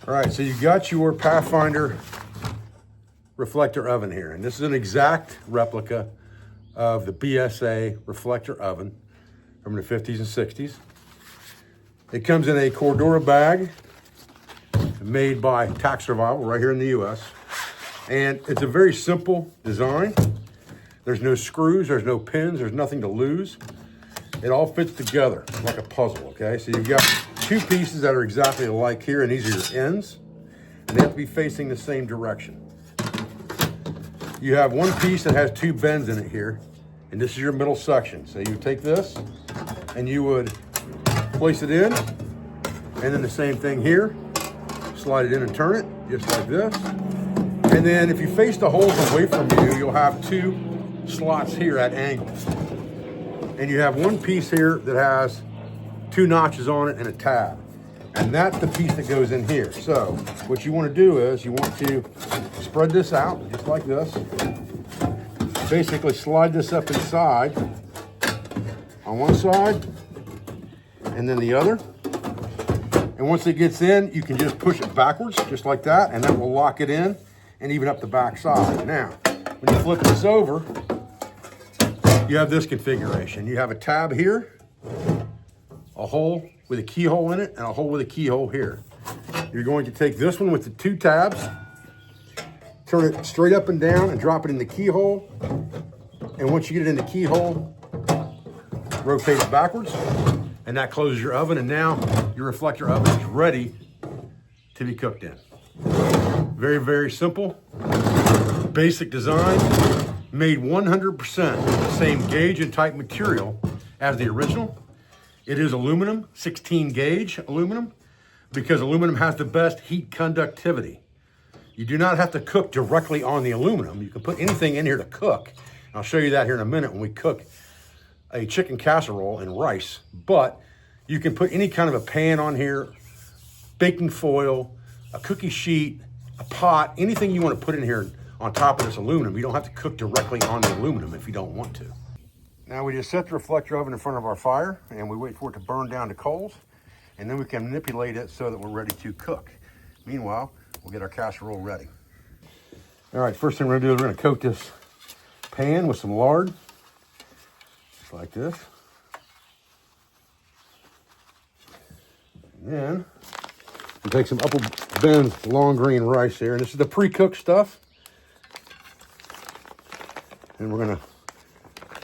All right, so you got your Pathfinder Reflector oven here, and this is an exact replica of the BSA Reflector oven from the 50s and 60s. It comes in a Cordura bag made by Tax Survival right here in the US. And it's a very simple design. There's no screws, there's no pins, there's nothing to lose. It all fits together like a puzzle, okay? So you've got two pieces that are exactly alike here, and these are your ends, and they have to be facing the same direction. You have one piece that has two bends in it here, and this is your middle section. So you take this, and you would place it in, and then the same thing here. Slide it in and turn it, just like this. And then if you face the holes away from you, you'll have two slots here at angles. And you have one piece here that has two notches on it and a tab. And that's the piece that goes in here. So what you want to do is you want to spread this out just like this. Basically slide this up inside on one side and then the other. And once it gets in, you can just push it backwards just like that, and that will lock it in and even up the back side. Now, when you flip this over, you have this configuration. You have a tab here, a hole with a keyhole in it, and a hole with a keyhole here. You're going to take this one with the two tabs, turn it straight up and down and drop it in the keyhole. And once you get it in the keyhole, rotate it backwards, and that closes your oven. And now your reflector oven is ready to be cooked in. Very, very simple, basic design, made 100% the same gauge and type material as the original. It is aluminum, 16 gauge aluminum, because aluminum has the best heat conductivity. You do not have to cook directly on the aluminum. You can put anything in here to cook. I'll show you that here in a minute when we cook a chicken casserole and rice, but you can put any kind of a pan on here, baking foil, a cookie sheet, a pot, anything you want to put in here on top of this aluminum. You don't have to cook directly on the aluminum if you don't want to. Now we just set the reflector oven in front of our fire and we wait for it to burn down to coals, and then we can manipulate it so that we're ready to cook. Meanwhile, we'll get our casserole ready. All right, first thing we're gonna do is we're gonna coat this pan with some lard, just like this. And then we'll take some Upper Bend long grain rice here, and this is the pre-cooked stuff. And we're gonna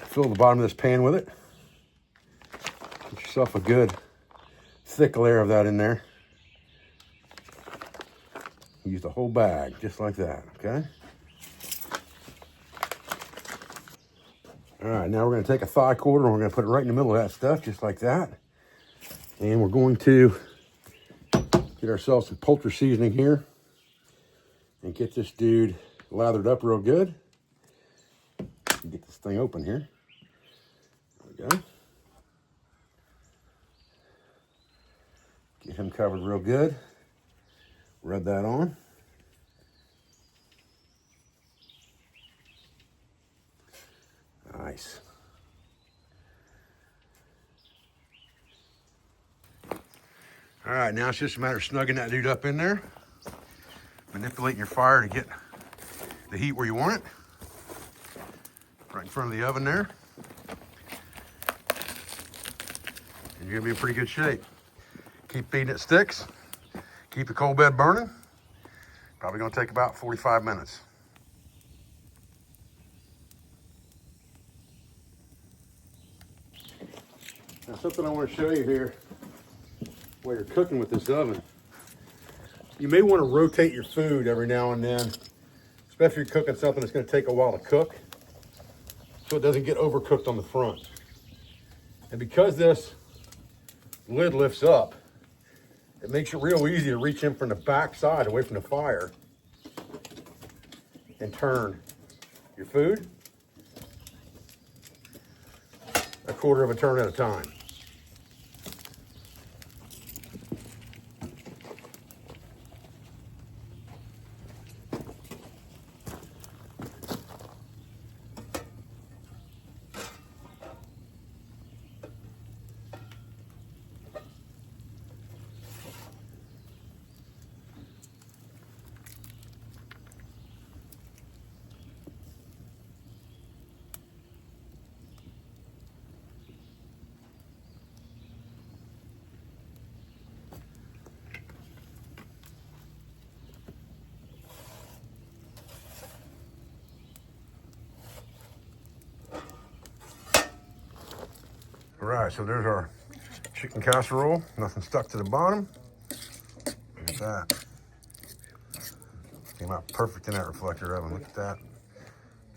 fill the bottom of this pan with it. Get yourself a good thick layer of that in there. Use the whole bag, just like that, okay? All right, now we're gonna take a thigh quarter and we're gonna put it right in the middle of that stuff, just like that. And we're going to get ourselves some poultry seasoning here and get this dude lathered up real good. Get this thing open here. There we go. Get him covered real good. Rub that on. Nice. All right, now it's just a matter of snugging that dude up in there, manipulating your fire to get the heat where you want it, right in front of the oven there. And you're gonna be in pretty good shape. Keep feeding it sticks. Keep the coal bed burning. Probably gonna take about 45 minutes. Now something I want to show you here while you're cooking with this oven. You may want to rotate your food every now and then, especially if you're cooking something that's going to take a while to cook, so it doesn't get overcooked on the front. And because this lid lifts up, it makes it real easy to reach in from the back side away from the fire and turn your food a quarter of a turn at a time. All right, so there's our chicken casserole. Nothing stuck to the bottom. Look at that. Came out perfect in that reflector oven. Look at that.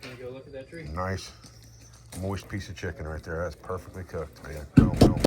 Can you go look at that tree? Nice, moist piece of chicken right there. That's perfectly cooked, man. No, no.